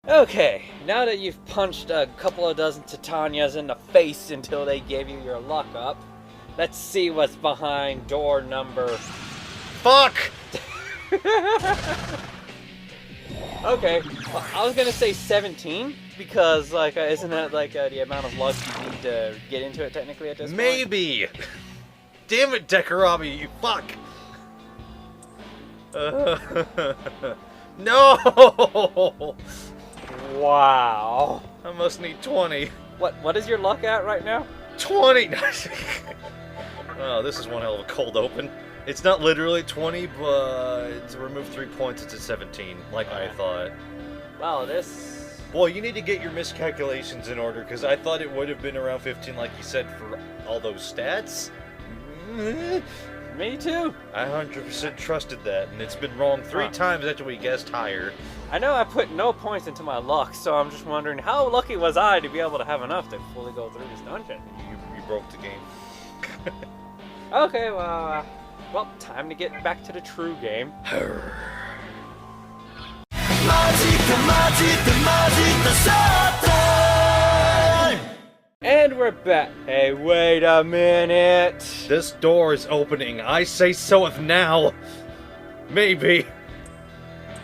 Okay, now that you've punched a couple of dozen Titanias in the face until they gave you your luck up, let's see what's behind door number... Fuck! Okay, well, I was gonna say 17, because, like, isn't that, like, the amount of luck you need to get into it, technically, at this point? Maybe! Damn it, Dekarami, you fuck! No! Wow. I must need 20. What is your luck at right now? 20! Oh, this is one hell of a cold open. It's not literally 20, but to remove 3 points, it's at 17, like I thought. Wow, this... Well, you need to get your miscalculations in order, because I thought it would have been around 15, like you said, for all those stats. Me too. I 100% trusted that, and it's been wrong 3 times after we guessed higher. I know I put no points into my luck, so I'm just wondering how lucky was I to be able to have enough to fully go through this dungeon? You broke the game. Okay, well, time to get back to the true game. And we're back. Hey, wait a minute. This door is opening. I say so if now. Maybe.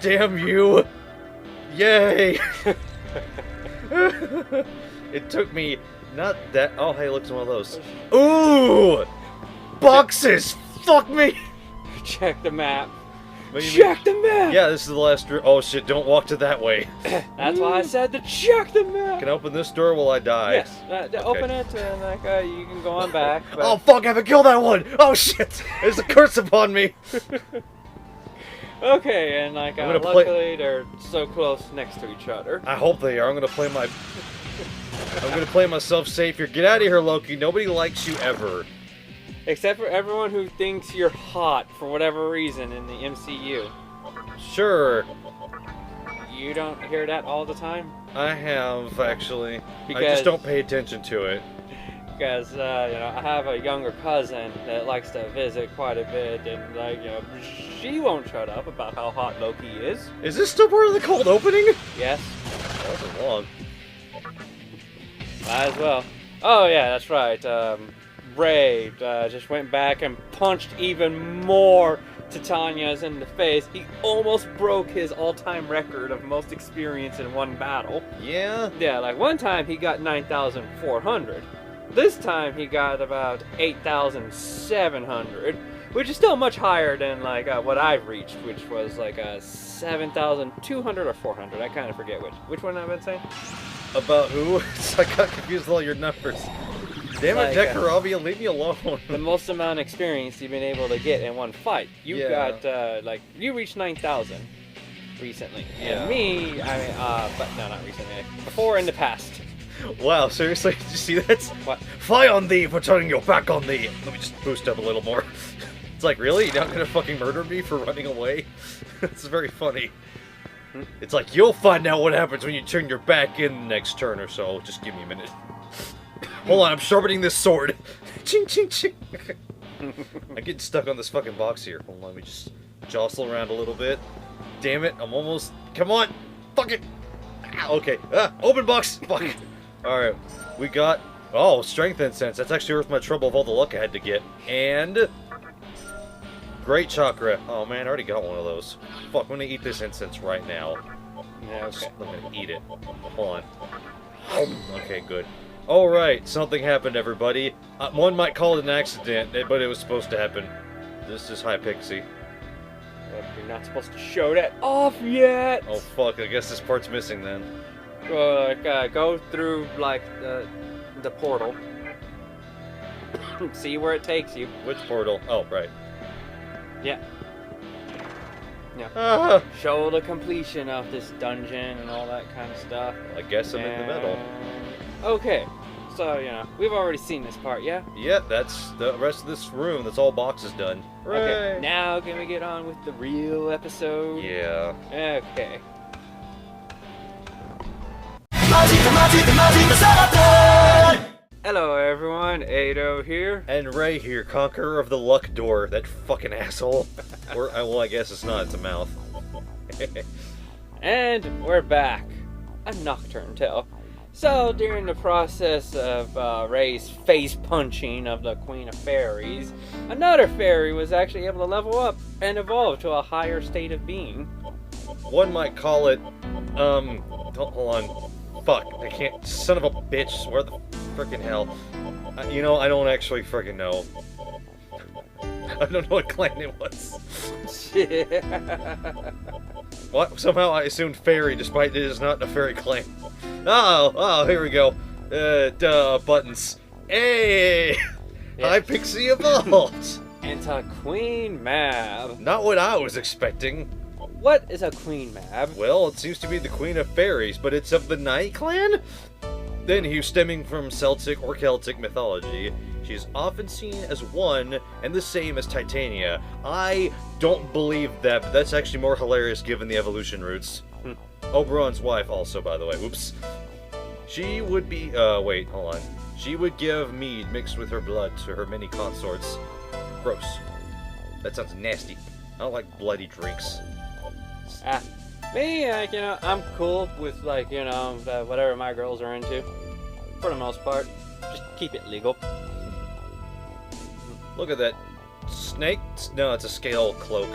Damn you. Yay. It took me not that. Oh, hey, look at one of those. Ooh! Boxes! Fuck me! Check the map. What do you Check mean? the map! Yeah, this is the last room. Oh shit, don't walk to that way. That's why I said to check the map! Can I open this door while I die? Yes, open it and like, you can go on back. But... Oh fuck, I haven't killed that one! Oh shit! There's a curse upon me! Okay, and like, luckily they're so close next to each other. I hope they are. I'm gonna play myself safe here. Get out of here, Loki. Nobody likes you ever. Except for everyone who thinks you're hot for whatever reason in the MCU. Sure. You don't hear that all the time? I have, actually. Because, I just don't pay attention to it. Because, you know, I have a younger cousin that likes to visit quite a bit, and, like, you know, she won't shut up about how hot Loki is. Is this still part of the cold opening? Yes. That wasn't long. Might as well. Oh, yeah, that's right. Ray just went back and punched even more Titanias in the face. He almost broke his all-time record of most experience in one battle. Yeah? Yeah, like one time he got 9,400. This time he got about 8,700, which is still much higher than like what I've reached, which was like 7,200 or 400. I kind of forget which one I've been saying. About who? I got confused with all your numbers. Damn it, like, Dekarami, leave me alone. The most amount of experience you've been able to get in one fight. You got, like, you reached 9,000 recently. Yeah. And me, I mean, but no, not recently. Before in the past. Wow, seriously? Did you see that? What? Fly on thee for turning your back on thee. Let me just boost up a little more. It's like, really? You're not gonna fucking murder me for running away? It's very funny. It's like, you'll find out what happens when you turn your back in the next turn or so. Just give me a minute. Hold on, I'm sharpening this sword. Ching, ching, ching. I'm getting stuck on this fucking box here. Hold on, let me just jostle around a little bit. Damn it, I'm almost... Come on! Fuck it! Ow, okay, open box! Fuck! Alright, we got... Oh, strength incense. That's actually worth my trouble of all the luck I had to get. And... Great chakra. Oh man, I already got one of those. Fuck, I'm gonna eat this incense right now. Yeah, okay. I'm gonna eat it. Hold on. Okay, good. Alright, something happened, everybody. One might call it an accident, but it was supposed to happen. This is High Pixie. Well, you're not supposed to show that off yet! Oh fuck, I guess this part's missing then. Go through, like, the portal. See where it takes you. Which portal? Oh, right. Yeah. Yeah. Ah, Show the completion of this dungeon and all that kind of stuff. I guess I'm in the middle. Okay, so, you know, we've already seen this part, yeah? Yeah, that's the rest of this room. That's all boxes done. Okay, now can we get on with the real episode? Yeah. Okay. Hello everyone, Atou here. And Ray here, conqueror of the luck door. That fucking asshole. Or, well, I guess it's not. It's a mouth. And we're back. a Nocturne tail. So, during the process of Ray's face punching of the Queen of Fairies, another fairy was actually able to level up and evolve to a higher state of being. One might call it, hold on. Fuck, I can't, son of a bitch, where the frickin' hell? You know, I don't actually frickin' know. I don't know what clan it was. What? Somehow I assumed fairy, despite it is not a fairy clan. Oh, here we go. Buttons. Hey! Yeah. Hi, Pixie Evolved! Into Queen Mab. Not what I was expecting. What is a Queen Mab? Well, it seems to be the Queen of Fairies, but it's of the Night Clan? Then he stemming from Celtic or Celtic mythology. She's often seen as one and the same as Titania. I don't believe that, but that's actually more hilarious given the evolution roots. Oberon's wife also, by the way. Oops. She would be, wait, hold on. She would give mead mixed with her blood to her many consorts. Gross. That sounds nasty. I don't like bloody drinks. Me, you know, I'm cool with, like, you know, whatever my girls are into. For the most part. Just keep it legal. Look at that snake. No, it's a scale cloak.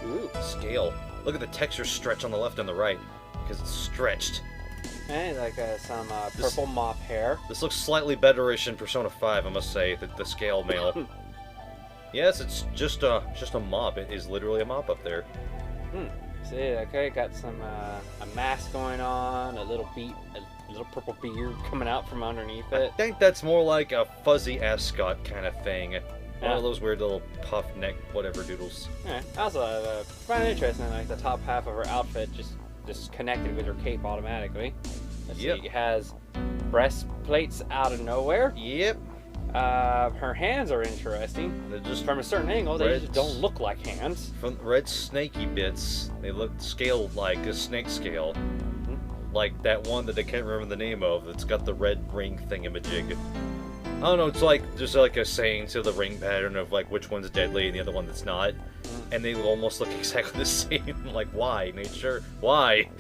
Ooh. Scale. Look at the texture stretch on the left and the right. Because it's stretched. And like some purple mop hair. This looks slightly betterish in Persona 5, I must say, the scale male. Yes, it's just a mop. It is literally a mop up there. See, okay, got some a mask going on, a little purple beard coming out from underneath it. I think that's more like a fuzzy ascot kind of thing. One of those weird little puff neck whatever doodles. Yeah. Also, find it interesting, like the top half of her outfit just connected with her cape automatically. Let's see, it has breastplates out of nowhere. Yep. Her hands are interesting. They're just from a certain angle, they just don't look like hands. From red snaky bits, they look scaled like a snake scale. Like that one that I can't remember the name of. It's got the red ring thingamajig. I don't know. It's like just like a saying to the ring pattern of like which one's deadly and the other one that's not. And they almost look exactly the same. Like, why, nature? Why?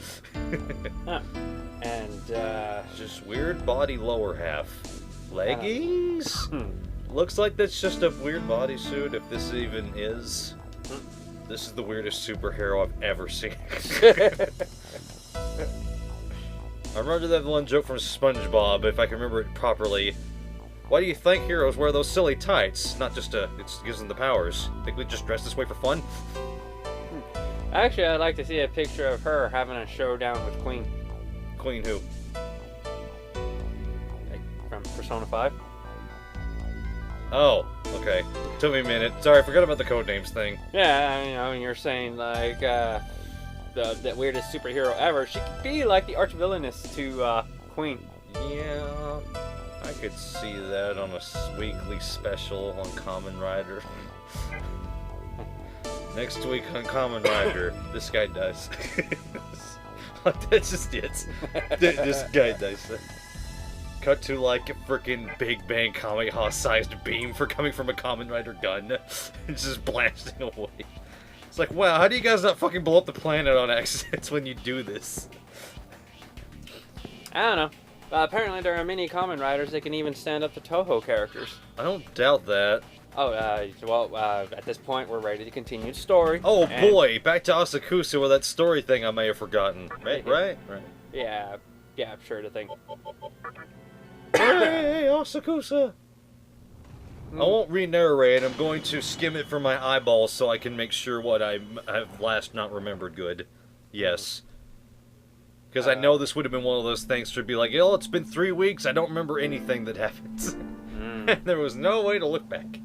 And just weird body lower half. Leggings? Looks like that's just a weird bodysuit, if this even is. This is the weirdest superhero I've ever seen. I remember that one joke from SpongeBob, if I can remember it properly. Why do you think heroes wear those silly tights? Not just it gives them the powers. Think we just dress this way for fun? Actually, I'd like to see a picture of her having a showdown with Queen. Queen who? Like, from Persona 5. Oh, okay. Took me a minute. Sorry, I forgot about the codenames thing. Yeah, you know, and you're saying, like, the weirdest superhero ever. She could be, like, the archvillainess to, Queen. Yeah, I could see that on a weekly special on Kamen Rider. Next week on Kamen Rider, this guy dies. That's just it. This guy dies. Cut to like a freaking Big Bang Kamehameha-sized beam for coming from a Kamen Rider gun. It's just blasting away. It's like, wow, how do you guys not fucking blow up the planet on accident when you do this? I don't know. Apparently there are many Kamen Riders that can even stand up to Toho characters. I don't doubt that. Oh, well, at this point we're ready to continue the story. Oh boy, back to Asakusa with that story thing I may have forgotten. Right. Yeah, I'm sure to think. Hey, Asakusa! I won't re-narrate. I'm going to skim it from my eyeballs so I can make sure what I've last not remembered good. Yes. Because I know this would have been one of those things to be like, yo, it's been 3 weeks, I don't remember anything that happened. There was no way to look back.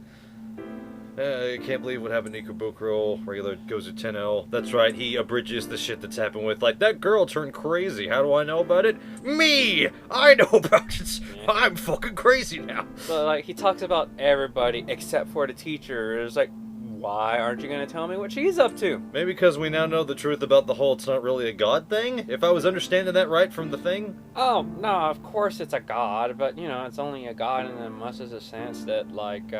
I can't believe what happened to Ikebukuro, regular Gozu Tenno. That's right, he abridges the shit that's happened with, like, that girl turned crazy. How do I know about it? Me! I know about it! Yeah. I'm fucking crazy now. So, like, he talks about everybody except for the teacher. It's like, why aren't you going to tell me what she's up to? Maybe because we now know the truth about the whole it's not really a god thing? If I was understanding that right from the thing? Oh, no, of course it's a god, but, you know, it's only a god in the much as a sense that, like,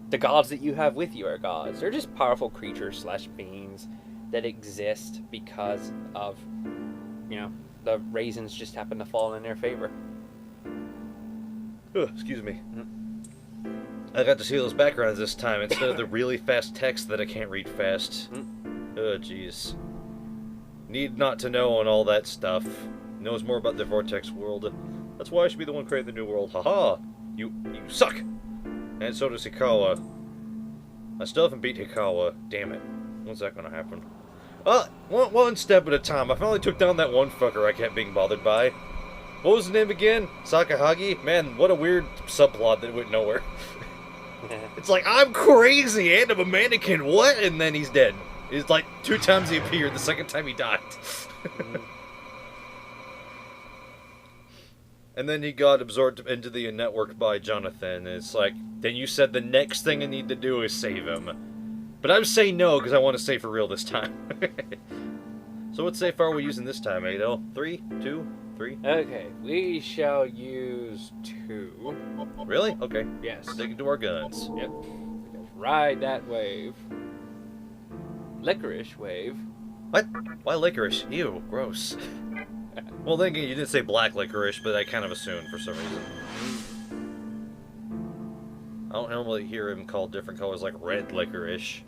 the gods that you have with you are gods. They're just powerful creatures / beings that exist because of, you know, the raisins just happen to fall in their favor. Excuse me. I got to see those backgrounds this time instead of the really fast text that I can't read fast. Oh, jeez. Need not to know and all that stuff. Knows more about the Vortex world. That's why I should be the one creating the new world. Haha! You suck! And so does Hikawa. I still haven't beat Hikawa. Damn it. When's that gonna happen? One step at a time. I finally took down that one fucker I kept being bothered by. What was his name again? Sakahagi? Man, what a weird subplot that went nowhere. It's like, I'm crazy and I'm a mannequin, what? And then he's dead. It's like 2 times he appeared, the second time he died. And then he got absorbed into the network by Jonathan. And it's like, then you said the next thing I need to do is save him. But I'm saying no, because I want to save for real this time. So what save file are we using this time, Ado? 3? 2? 3? Okay, we shall use 2. Really? Okay. Yes. Sticking to our guns. Yep. Ride that wave. Licorice wave. What? Why licorice? Ew, gross. Well, then again, you didn't say black licorice, but I kind of assumed for some reason. I don't normally hear him called different colors like red licorice.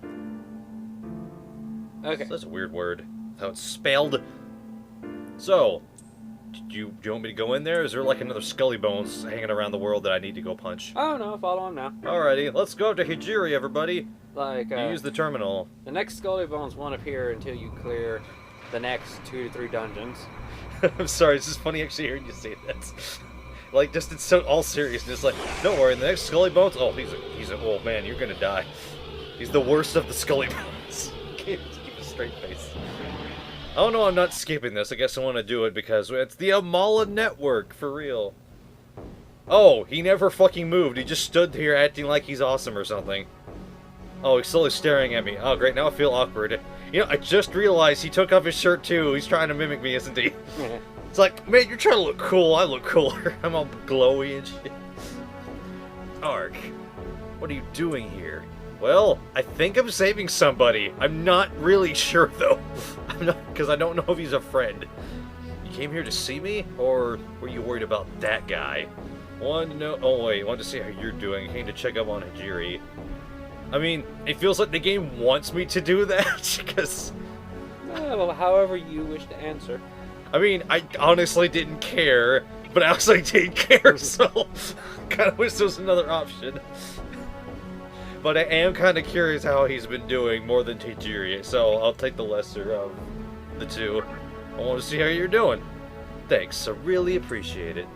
Okay. So that's a weird word. How it's spelled. So, do you want me to go in there? Is there like another Scully Bones hanging around the world that I need to go punch? Oh no, follow him now. Alrighty, let's go to Hijiri, everybody. Like, You use the terminal. the next Scully Bones won't appear until you clear the next 2 to 3 dungeons. I'm sorry, it's just funny actually hearing you say that. Like, just it's so all seriousness. Like, don't worry, the next Scully Bones. Oh, he's an old man. You're gonna die. He's the worst of the Scully Bones. Keep a straight face. Oh no, I'm not skipping this. I guess I want to do it because it's the Amala Network for real. Oh, he never fucking moved. He just stood here acting like he's awesome or something. Oh, he's slowly staring at me. Oh, great. Now I feel awkward. You know, I just realized he took off his shirt too. He's trying to mimic me, isn't he? It's like, man, you're trying to look cool. I look cooler. I'm all glowy and shit. Ark, what are you doing here? Well, I think I'm saving somebody. I'm not really sure, though. I'm not, because I don't know if he's a friend. You came here to see me, or were you worried about that guy? Wanted to know. Oh wait, wanted to see how you're doing. Came to check up on Hijiri. I mean, it feels like the game wants me to do that, because... Well, however you wish to answer. I mean, I honestly didn't care, but I also did care, so... kind of wish there was another option. But I am kind of curious how he's been doing more than Hijiri, so I'll take the lesser of the two. I want to see how you're doing. Thanks, I really appreciate it.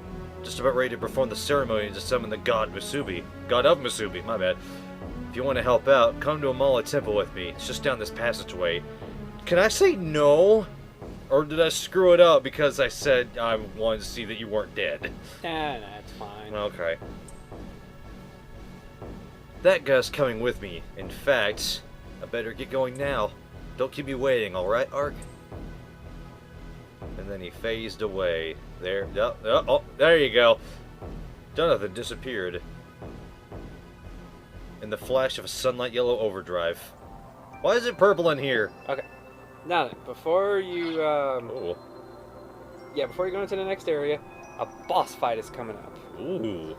Just about ready to perform the ceremony to summon the god Musubi. God of Musubi, my bad. If you want to help out, come to Amala Temple with me. It's just down this passageway. Can I say no? Or did I screw it up because I said I wanted to see that you weren't dead? Nah, it's fine. Okay. That guy's coming with me. In fact, I better get going now. Don't keep me waiting, alright, Ark? And then he phased away. There. Oh, there you go. Jonathan disappeared. In the flash of a sunlight yellow overdrive. Why is it purple in here? Okay. Now then, before you, Oh. yeah, before you go into the next area, a boss fight is coming up. Ooh.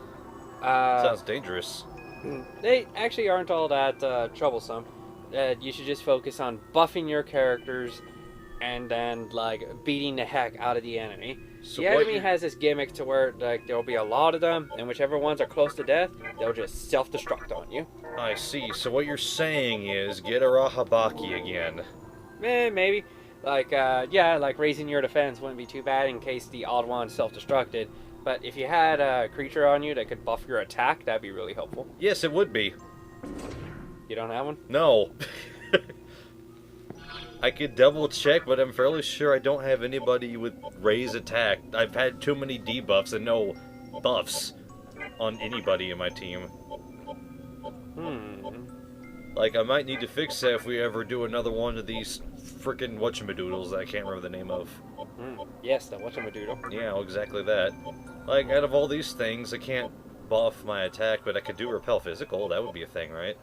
Sounds Sounds dangerous. They actually aren't all that troublesome. You should just focus on buffing your characters and then, like, beating the heck out of the enemy. So the enemy has this gimmick to where, like, there'll be a lot of them, and whichever ones are close to death, they'll just self-destruct on you. I see. So what you're saying is get a Rahabaki again. Maybe. Like, yeah, like raising your defense wouldn't be too bad in case the odd one self-destructed. But if you had a creature on you that could buff your attack, that'd be really helpful. Yes, it would be. You don't have one? No. I could double check, but I'm fairly sure I don't have anybody with raise attack. I've had too many debuffs and no buffs on anybody in my team. Like, I might need to fix that if we ever do another one of these frickin' whatchamadoodles that I can't remember the name of. Yes, the whatchamadoodle. Yeah, well, exactly that. Like, out of all these things, I can't buff my attack, but I could do repel physical. That would be a thing, right?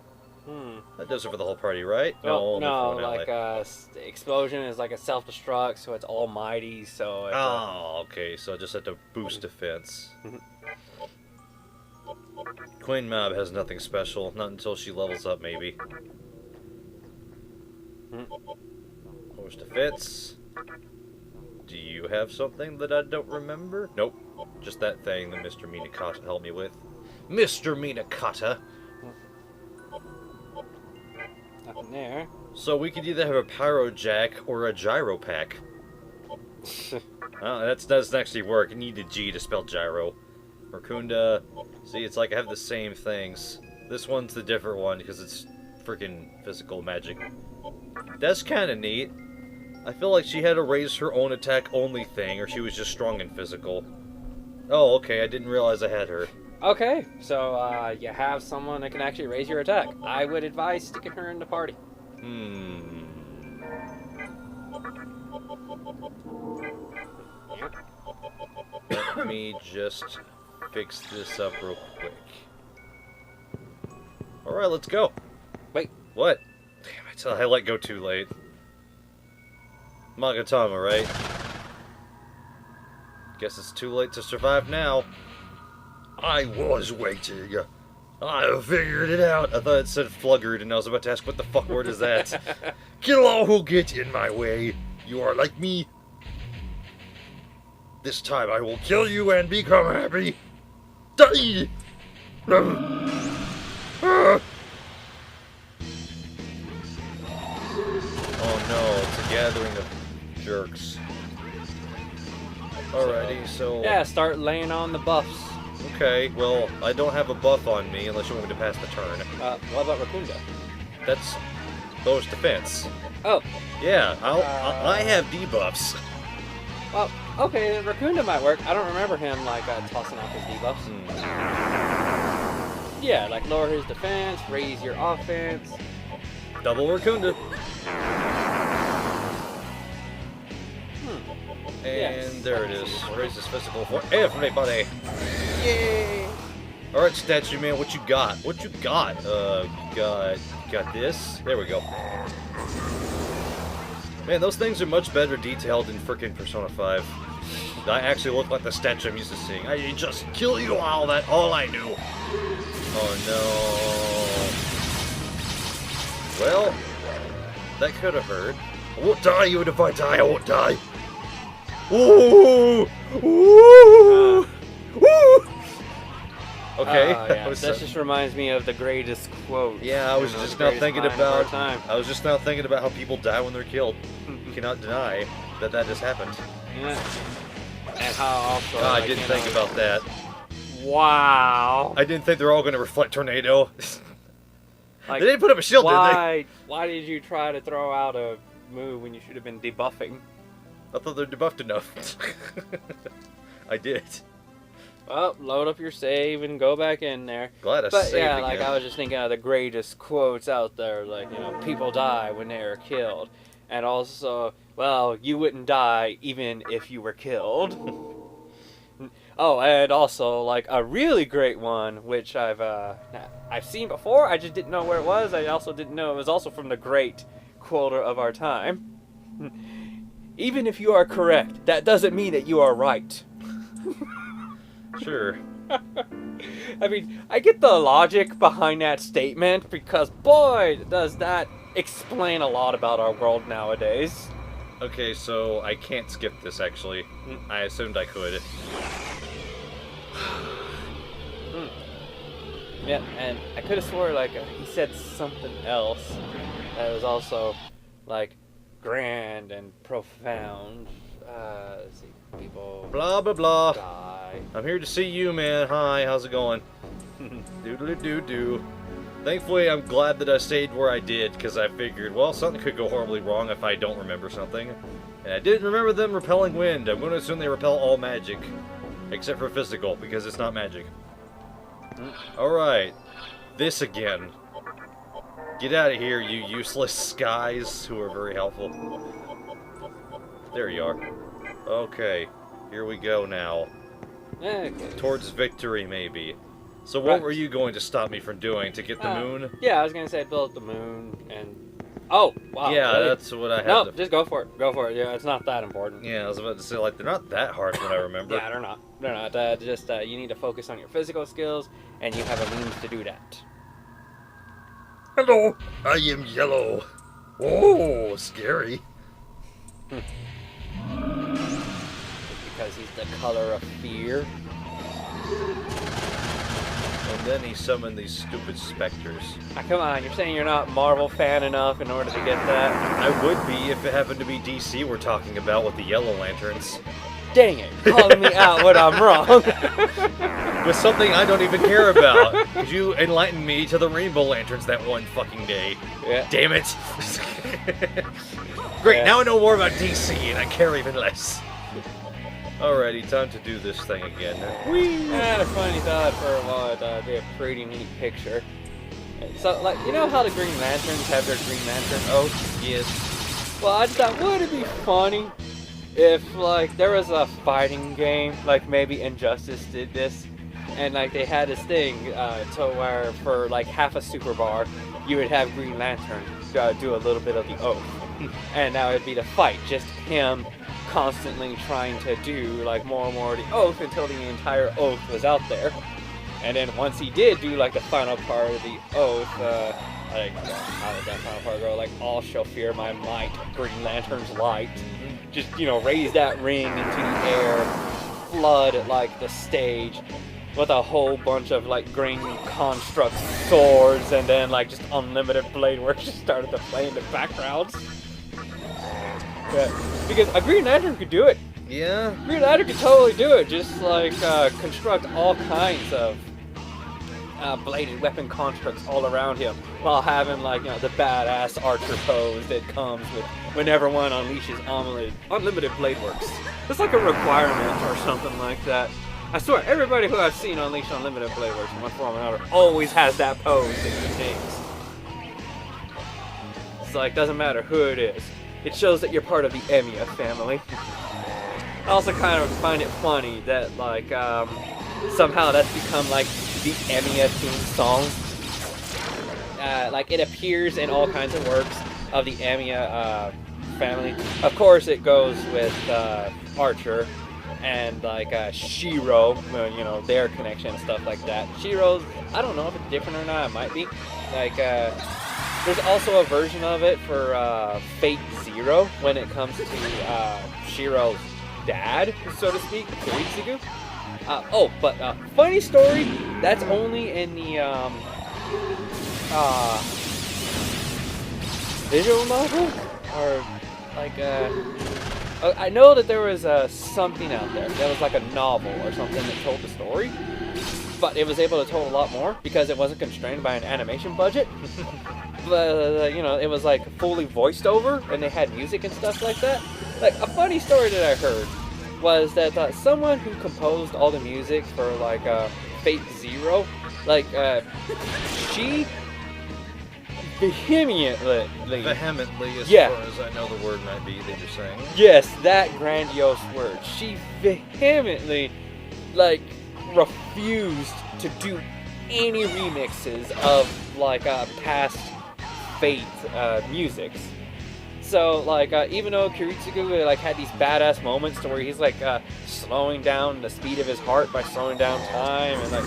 That does it for the whole party, right? Well, only no, for one ally. like the explosion is like a self-destruct, so it's almighty. So. Oh, okay. So I just have to boost defense. Queen Mab has nothing special, not until she levels up, maybe. Force defense. Do you have something that I don't remember? Nope. Just that thing that Mr. Minakata helped me with. Mr. Minakata! Nothing there. So we could either have a Pyro Jack or a Gyro Pack. That doesn't actually work. You need a G to spell gyro. Raccoonda. See, it's like I have the same things. This one's the different one because it's freaking physical magic. That's kind of neat. I feel like she had to raise her own attack only thing, or she was just strong and physical. Oh, okay, I didn't realize I had her. Okay, so you have someone that can actually raise your attack. I would advise sticking her in the party. Let me just fix this up real quick. Alright, let's go. Wait. What? Damn it, I let go too late. Magatama, right? Guess it's too late to survive now. I was waiting. I figured it out. I thought it said fluggered, and I was about to ask what the fuck word is that. Kill all who get in my way. You are like me. This time I will kill you and become happy. Die! Oh no, it's a gathering of jerks. Alrighty, so... Yeah, start laying on the buffs. Okay, well, I don't have a buff on me unless you want me to pass the turn. What about Raccoonda? That's... Those defense. Oh. Yeah, I have debuffs. Well, okay, then Raccoonda might work. I don't remember him, like, tossing off his debuffs. Yeah, like, lower his defense, raise your offense. Double Raccoonda. And Yes, there it is. Raises physical for everybody. Yay! Alright, Statue Man, what you got? What you got? Got this? There we go. Man, those things are much better detailed in frickin' Persona 5. I actually look like the statue I'm used to seeing. I just kill you all, that all I knew. Oh no. Well, that could have hurt. I won't die, even if I die, I won't die. Ooh! Ooh! Ooh! Okay. Yeah, that just reminds me of the greatest quote. Yeah, I was just now thinking about. Time. I was just now thinking about how people die when they're killed. You cannot deny that that has happened. Yeah. And how also. I didn't think about that. Wow. I didn't think they're all going to reflect tornado. Like, they didn't put up a shield, did they? Why did you try to throw out a move when you should have been debuffing? I thought they're debuffed enough. I did. Well, load up your save and go back in there. Glad I But saved yeah, again. like I was just thinking of the greatest quotes out there, like, you know, people die when they are killed. And also, well, you wouldn't die even if you were killed. Oh, and also, like, a really great one, which I've seen before, I just didn't know where it was. I also didn't know it was also from the great quoter of our time. Even if you are correct, that doesn't mean that you are right. Sure. I mean, I get the logic behind that statement because, boy, does that explain a lot about our world nowadays. Okay, so I can't skip this, actually. I assumed I could. Yeah, and I could have swore, like, he said something else that was also, like, grand and profound. Let's see, people Blah, blah, blah. die. I'm here to see you, man. Hi, how's it going? Doodly-doo-doo. Thankfully, I'm glad that I stayed where I did, because I figured, well, something could go horribly wrong if I don't remember something. And I didn't remember them repelling wind. I'm going to assume they repel all magic. Except for physical, because it's not magic. Alright. This again. Get out of here, you useless skies, who are very helpful. There you are. Okay. Here we go now. Okay. Towards victory, maybe. So what were you going to stop me from doing? To get the moon? Yeah, I was gonna say build the moon and... Oh, wow. Yeah, really? that's what I had No, to... just go for it. Go for it. Yeah, it's not that important. Yeah, I was about to say, like, they're not that hard from what I remember. Yeah, they're not. They're not. Just, you need to focus on your physical skills, and you have a means to do that. Hello, I am yellow. Oh, scary. Because he's the color of fear. And then he summoned these stupid specters. Ah, come on, you're saying you're not Marvel fan enough in order to get that? I would be if it happened to be DC we're talking about with the Yellow Lanterns. Dang it, calling me out when I'm wrong. With something I don't even care about. Because you enlightened me to the Rainbow Lanterns that one fucking day. Yeah. Damn it. Great, Yeah. now I know more about DC and I care even less. Alrighty, time to do this thing again. I had a funny thought for a while. It'd be a pretty neat picture. So, like, you know how the Green Lanterns have their Green Lantern oath? Yes. Well, I just thought, wouldn't it be funny if, like, there was a fighting game, like maybe Injustice did this, and, like, they had this thing to where for, like, half a super bar, you would have Green Lantern do a little bit of the oath. And now it'd be the fight, just him constantly trying to do, like, more and more of the oath until the entire oath was out there. And then once he did do, like, the final part of the oath, like, how did that final part go? Like, all shall fear my might, Green Lantern's light. Just, you know, raise that ring into the air, flood, like, the stage with a whole bunch of, like, green constructs, swords, and then, like, just unlimited blade work just started to play in the background. Yeah, because a Green Lantern could do it. Yeah? Green Lantern could totally do it. Just, like, construct all kinds of bladed weapon constructs all around him while having, like, you know, the badass archer pose that comes with whenever one unleashes unlimited blade works. It's like a requirement or something like that. I swear, everybody who I've seen unleash unlimited blade works in one form or another always has that pose that he takes. It's like, doesn't matter who it is. It shows that you're part of the Emiya family. I also kind of find it funny that, like, somehow that's become, like, the Emiya theme song. Like, it appears in all kinds of works of the Emiya family. Of course, it goes with Archer and, like, Shiro, you know, their connection and stuff like that. Shiro's, I don't know if it's different or not, it might be. Like, there's also a version of it for Fate Zero when it comes to Shiro's dad, so to speak, Kiritsugu. But funny story, that's only in the visual novel, or like I know that there was something out there that was like a novel or something that told the story, but it was able to tell a lot more because it wasn't constrained by an animation budget. But you know, it was like fully voiced over, and they had music and stuff like that. Like, a funny story that I heard was that someone who composed all the music for, like, Fate Zero, like, she vehemently, as yeah, far as I know the word might be that you're saying. Yes, that grandiose word. She vehemently, like, refused to do any remixes of, like, past Fate musics. So, like, even though Kiritsugu, like, had these badass moments to where he's, like, slowing down the speed of his heart by slowing down time, and, like,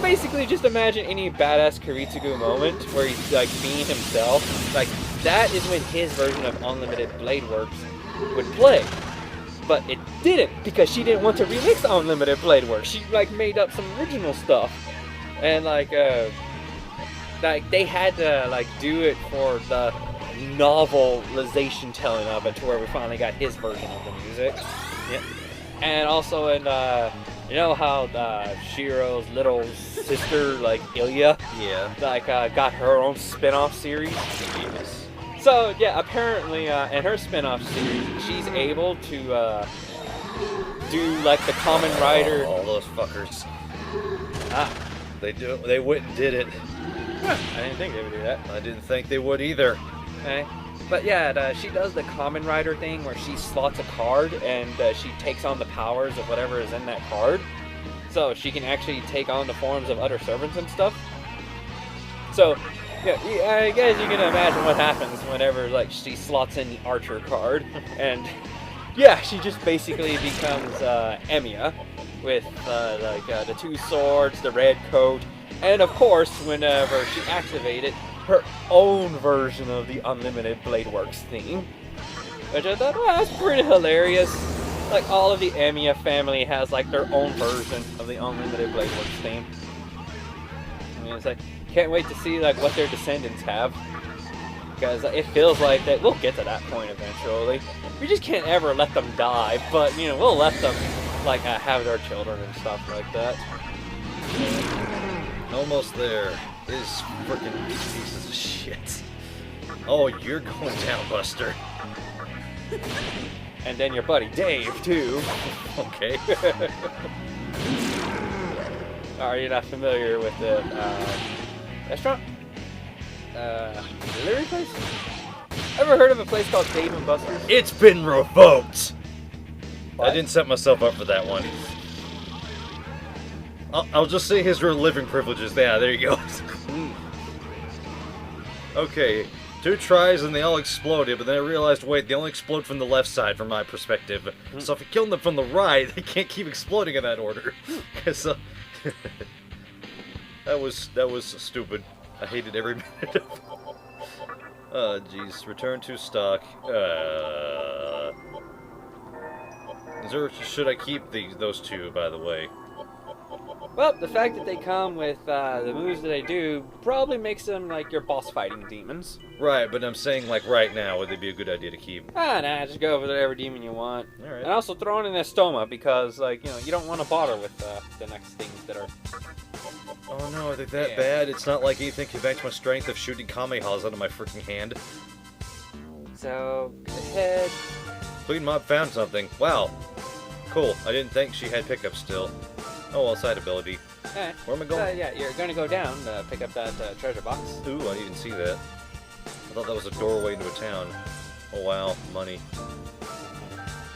basically just imagine any badass Kiritsugu moment where he's, like, being himself. Like, that is when his version of Unlimited Blade Works would play. But it didn't, because she didn't want to remix Unlimited Blade Works. She, like, made up some original stuff. And, like, they had to, like, do it for the novelization telling of it, to where we finally got his version of the music. Yep. And also in, you know how Shiro's little sister, like, Ilya, yeah, like, got her own spin-off series? Yes. So, yeah, apparently, in her spin-off series, she's able to, do, like, the Kamen Rider... All those fuckers. Ah. They went and did it. Huh, I didn't think they would do that. I didn't think they would either. Okay. But yeah, she does the Kamen Rider thing where she slots a card and she takes on the powers of whatever is in that card. so she can actually take on the forms of other servants and stuff. So, yeah, I guess you can imagine what happens whenever like she slots in the archer card, and yeah, she just basically becomes Emiya with the 2 swords, the red coat, and of course, whenever she activated her own version of the Unlimited Blade Works theme, which I thought, wow, that's pretty hilarious. Like all of the Emiya family has like their own version of the Unlimited Blade Works theme. I mean, it's like, can't wait to see like what their descendants have, because it feels like that we'll get to that point eventually. We just can't ever let them die, but you know, we'll let them like have their children and stuff like that. Almost there. These freaking pieces of shit. Oh, you're going down, Buster. And then your buddy Dave too. Okay. Are you not familiar with the restaurant? Delivery place? Ever heard of a place called Dave and Buster's? It's been revoked! What? I didn't set myself up for that one. I'll just say his living privileges. Yeah, there you go. Okay, 2 tries and they all exploded, but then I realized, wait, they only explode from the left side from my perspective. So if you kill them from the right, they can't keep exploding in that order. So, that was stupid. I hated every minute of it. Oh, jeez. Return to stock. Should I keep those 2, by the way? Well, the fact that they come with the moves that they do probably makes them like your boss fighting demons. Right, but I'm saying like right now, would they be a good idea to keep? Ah, nah, just go over whatever demon you want. Alright. And also throw in an Estoma because, like, you know, you don't want to bother with the next things that are... Oh no, are they that bad? It's not like anything can match my strength of shooting Kamehas out of my freaking hand. So, go ahead. Queen Mob found something. Wow. Cool. I didn't think she had pickup still. Oh, well, side ability. Alright. Where am I going? Yeah, you're going to go down, pick up that treasure box. Ooh, I didn't even see that. I thought that was a doorway into a town. Oh wow, money.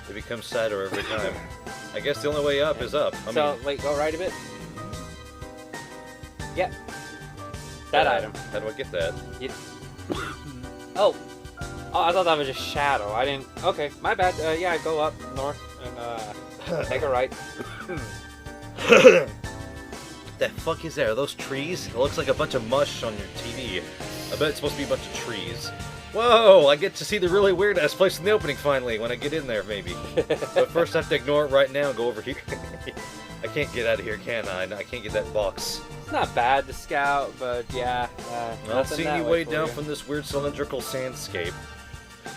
It becomes sadder every time. I guess the only way up is up. Wait, go right a bit. Yep. That item. How do I get that? Oh, I thought that was just shadow. I didn't... Okay, my bad. Yeah, go up north and take a right. The fuck is there? Are those trees? It looks like a bunch of mush on your TV. I bet it's supposed to be a bunch of trees. Whoa! I get to see the really weird-ass place in the opening finally, when I get in there, maybe. But first I have to ignore it right now and go over here. I can't get out of here, can I? I can't get that box. It's not bad to scout, but yeah. I'll see you way down from this weird cylindrical sandscape.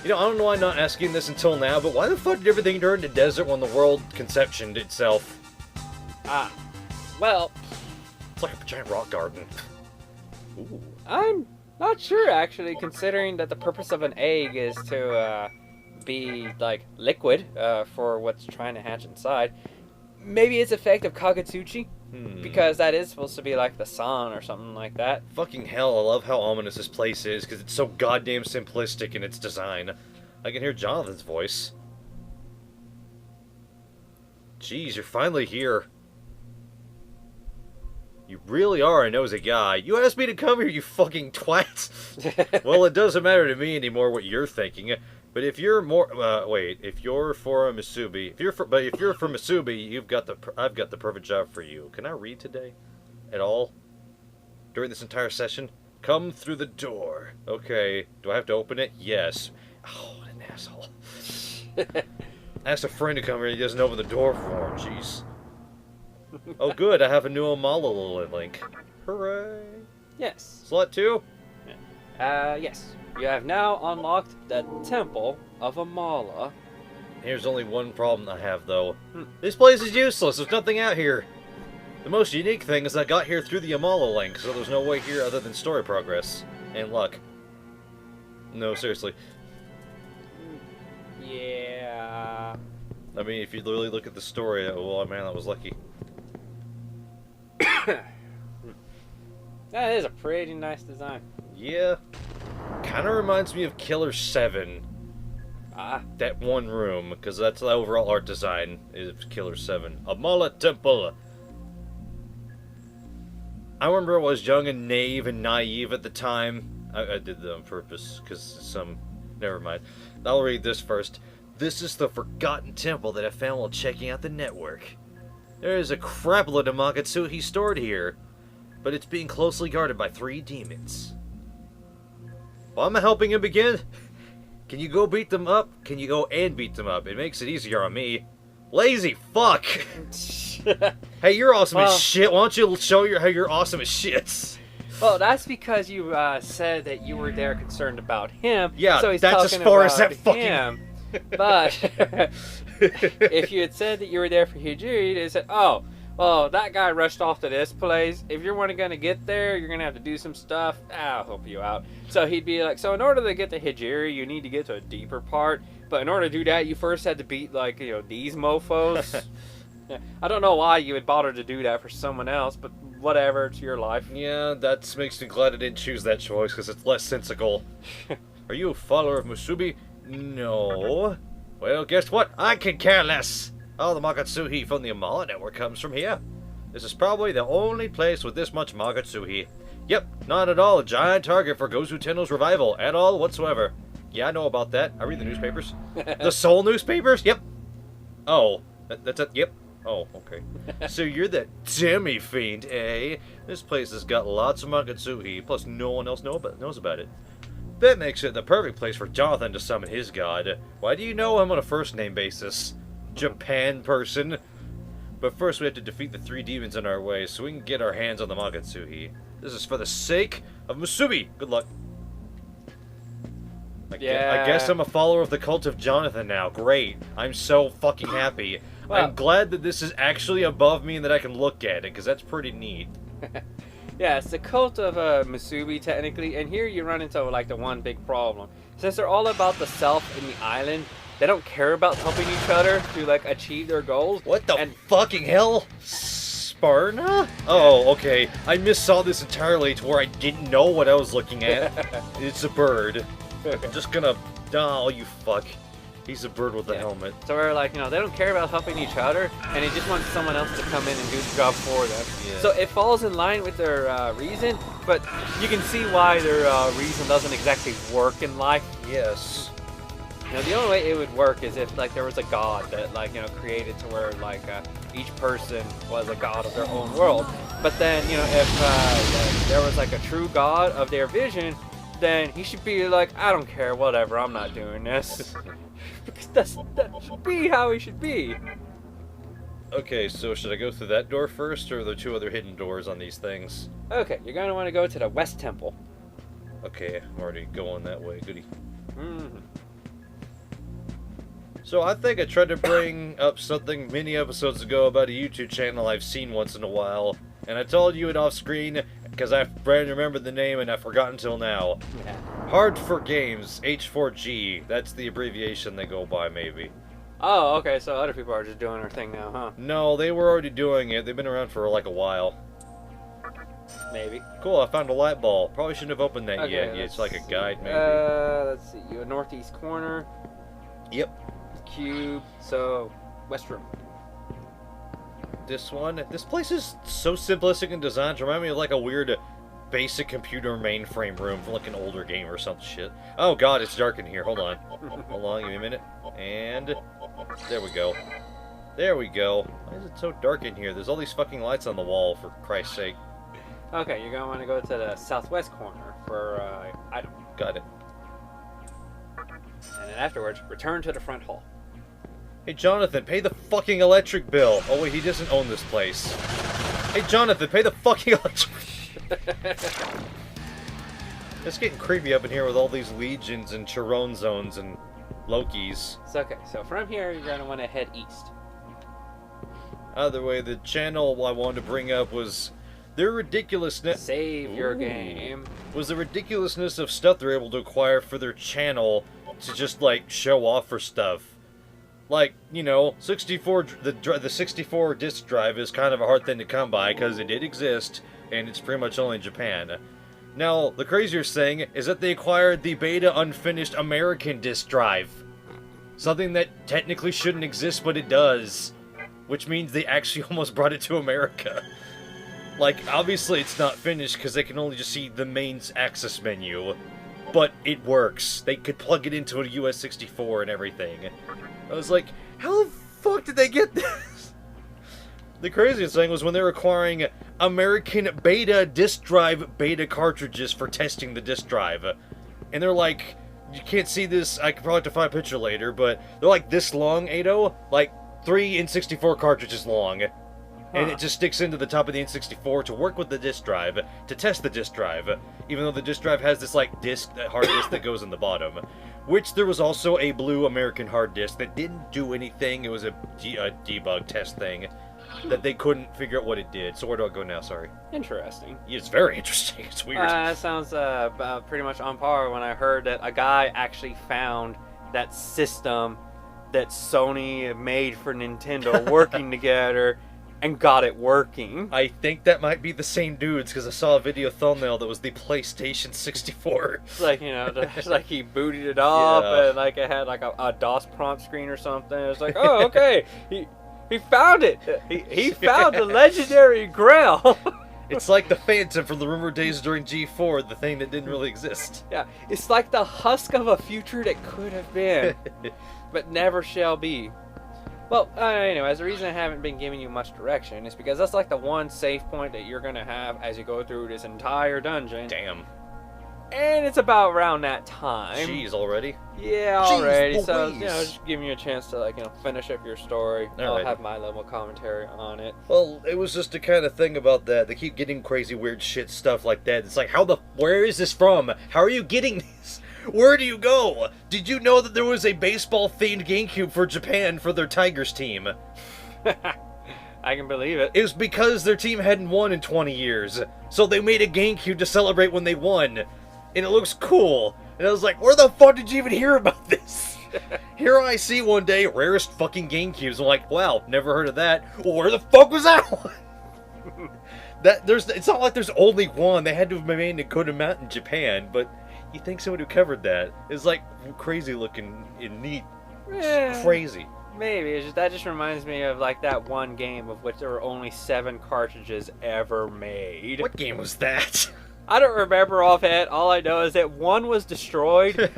You know, I don't know why I'm not asking this until now, but why the fuck did everything turn to desert when the world conceptioned itself? Well... It's like a giant rock garden. Ooh. I'm not sure, actually, considering that the purpose of an egg is to be, like, liquid for what's trying to hatch inside. Maybe it's effect of Kagetsuchi, because that is supposed to be like the sun or something like that. Fucking hell, I love how ominous this place is, because it's so goddamn simplistic in its design. I can hear Jonathan's voice. Jeez, you're finally here. You really are a nosy guy. You asked me to come here, you fucking twat! Well, it doesn't matter to me anymore what you're thinking. But if you're more, if you're for a Masubi, if you're for Masubi, I've got the perfect job for you. Can I read today? At all? During this entire session? Come through the door. Okay. Do I have to open it? Yes. Oh, what an asshole. I asked a friend to come here, he doesn't open the door for him. Jeez. Oh, good. I have a new Amala link. Hooray. Yes. Slot 2? Yes. You have now unlocked the Temple of Amala. Here's only one problem I have, though. This place is useless. There's nothing out here. The most unique thing is I got here through the Amala link, so there's no way here other than story progress. And luck. No, seriously. Yeah. I mean, if you really look at the story, well, man, that was lucky. That is a pretty nice design. Yeah. Kind of reminds me of Killer 7. That one room, because that's the overall art design is Killer 7. Amala Temple. I remember I was young and naive at the time. I did that on purpose, because never mind. I'll read this first. This is the forgotten temple that I found while checking out the network. There is a crapload of Magatsuhi stored here, but it's being closely guarded by 3 demons. Well, I'm helping him begin. Can you go beat them up? Can you go and beat them up? It makes it easier on me. Lazy fuck! Hey, you're awesome as shit. Why don't you show how you're awesome as shit? Well, that's because you said that you were there concerned about him. Yeah, so he's that's talking as far about as that fucking... him. But if you had said that you were there for Hijiri, they said, oh, well, that guy rushed off to this place. If you're going to get there, you're going to have to do some stuff. I'll help you out. So he'd be like, so in order to get to Hijiri, you need to get to a deeper part. But in order to do that, you first had to beat, like, you know, these mofos. Yeah. I don't know why you would bother to do that for someone else, but whatever, it's your life. Yeah, that makes me glad I didn't choose that choice, because it's less sensical. Are you a follower of Musubi? No. Well, guess what? I can care less. All the Magatsuhi from the Amala network comes from here. This is probably the only place with this much Magatsuhi. Yep, not at all a giant target for Gozu Tenno's revival, at all whatsoever. Yeah, I know about that. I read the newspapers. The Soul newspapers? Yep. Oh, that's it. Yep. Oh, okay. So you're that Demi-Fiend, eh? This place has got lots of Magatsuhi, plus no one else knows about it. That makes it the perfect place for Jonathan to summon his god. Why do you know him on a first-name basis? Japan person. But first we have to defeat the 3 demons in our way so we can get our hands on the Magatsuhi. This is for the sake of Musubi. Good luck. I guess I'm a follower of the cult of Jonathan now. Great. I'm so fucking happy. Well, I'm glad that this is actually above me and that I can look at it, because that's pretty neat. Yeah, it's the cult of Musubi, technically, and here you run into, like, the one big problem. Since they're all about the self in the island, they don't care about helping each other to, like, achieve their goals. What the fucking hell? Sparna? Oh, okay. I missaw this entirely to where I didn't know what I was looking at. It's a bird. I'm just gonna... Oh, you fuck. He's a bird with a helmet. So we're like, you know, they don't care about helping each other, and they just want someone else to come in and do the job for them. Yeah. So it falls in line with their reason, but you can see why their reason doesn't exactly work in life. Yes. You know, the only way it would work is if, like, there was a god that, like, you know, created to where, like, each person was a god of their own world. But then, you know, if there was, like, a true god of their vision, then he should be like, I don't care, whatever, I'm not doing this. Because that should be how he should be. Okay, so should I go through that door first, or are there 2 other hidden doors on these things? Okay, you're going to want to go to the West Temple. Okay, I'm already going that way, goody. Mm-hmm. So I think I tried to bring up something many episodes ago about a YouTube channel I've seen once in a while, and I told you it off screen because I remembered the name and I forgot until now. Yeah. Hard for Games, H4G, that's the abbreviation they go by, maybe. Oh, okay, so other people are just doing their thing now, huh? No, they were already doing it. They've been around for like a while. Maybe. Cool, I found a light ball. Probably shouldn't have opened that yet. It's like a guide, maybe. Let's see, you a northeast corner. Yep. Cube, so west room. This one. This place is so simplistic in design. To remind me of like a weird basic computer mainframe room for like an older game or some shit. Oh god, it's dark in here. Hold on. Hold on, give me a minute. And there we go. There we go. Why is it so dark in here? There's all these fucking lights on the wall, for Christ's sake. Okay, you're going to want to go to the southwest corner for item. Got it. And then afterwards, return to the front hall. Hey Jonathan, pay the fucking electric bill. Oh wait, he doesn't own this place. Hey Jonathan, pay the fucking electric It's getting creepy up in here with all these legions and Chiron zones and Lokis. It's okay, so from here you're going to want to head east. Either way, the channel I wanted to bring up was their ridiculousness. Save your game. Was the ridiculousness of stuff they're able to acquire for their channel to just like show off for stuff. Like, you know, 64 the 64 disc drive is kind of a hard thing to come by because it did exist and it's pretty much only in Japan. Now, the craziest thing is that they acquired the beta unfinished American disc drive. Something that technically shouldn't exist, but it does. Which means they actually almost brought it to America. Like, obviously it's not finished because they can only just see the main access menu. But it works. They could plug it into a US 64 and everything. I was like, how the fuck did they get this? The craziest thing was when they were acquiring American Beta disk drive beta cartridges for testing the disk drive. And they're like, you can't see this, I could probably have to find a picture later, but they're like this long, Atou, like 3 N64 cartridges long. And it just sticks into the top of the N64 to work with the disk drive, to test the disk drive, even though the disk drive has this, like, hard disk that goes in the bottom. Which there was also a blue American hard disk that didn't do anything. It was a debug test thing that they couldn't figure out what it did. So where do I go now? Sorry. Interesting. It's very interesting. It's weird. That sounds pretty much on par when I heard that a guy actually found that system that Sony made for Nintendo working together and got it working. I think that might be the same dudes, because I saw a video thumbnail that was the PlayStation 64. It's like, you know, it's like he booted it up, and like it had like a DOS prompt screen or something. It's like, oh, okay, he found it. He found the legendary Grail. It's like the Phantom from the rumored days during G4, the thing that didn't really exist. Yeah, it's like the husk of a future that could have been, but never shall be. Well, anyways, the reason I haven't been giving you much direction is because that's like the one safe point that you're going to have as you go through this entire dungeon. Damn. And it's about around that time. Jeez, already? Yeah, already. Jeez, so, Louise. you know, just giving you a chance to, like, you know, finish up your story. I'll have my level commentary on it. Well, it was just the kind of thing about that. They keep getting crazy, weird shit stuff like that. It's like, where is this from? How are you getting this? Where do you go? Did you know that there was a baseball-themed GameCube for Japan for their Tigers team? I can believe it. It was because their team hadn't won in 20 years. So they made a GameCube to celebrate when they won. And it looks cool. And I was like, where the fuck did you even hear about this? Here I see one day, rarest fucking GameCubes. I'm like, wow, never heard of that. Well, where the fuck was that one? It's not like there's only one. They had to have made a good amount in Japan, but you think someone who covered that is like crazy looking and neat. Crazy. Maybe. That just reminds me of like that one game of which there were only 7 cartridges ever made. What game was that? I don't remember offhand. All I know is that 1 was destroyed,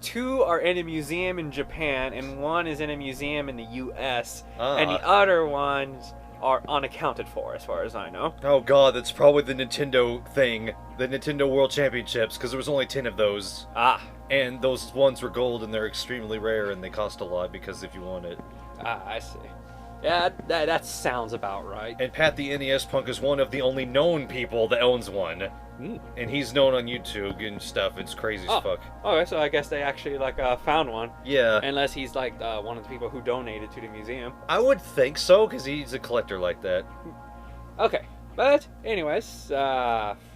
2 are in a museum in Japan, and 1 is in a museum in the US, and the other ones are unaccounted for, as far as I know. Oh god, that's probably the Nintendo thing. The Nintendo World Championships, because there was only 10 of those. And those ones were gold, and they're extremely rare, and they cost a lot, because if you want it. I see. Yeah, that sounds about right. And Pat the NES Punk is one of the only known people that owns one. And he's known on YouTube and stuff. It's crazy as fuck. Okay, so I guess they actually like found one. Yeah. Unless he's like one of the people who donated to the museum. I would think so, because he's a collector like that. Okay, but anyways,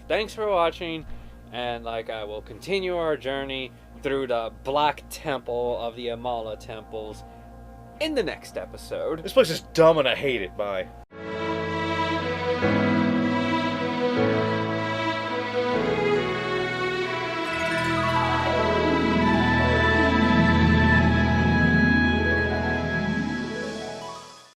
thanks for watching, and like we'll continue our journey through the Black Temple of the Amala Temples in the next episode. This place is dumb and I hate it. Bye.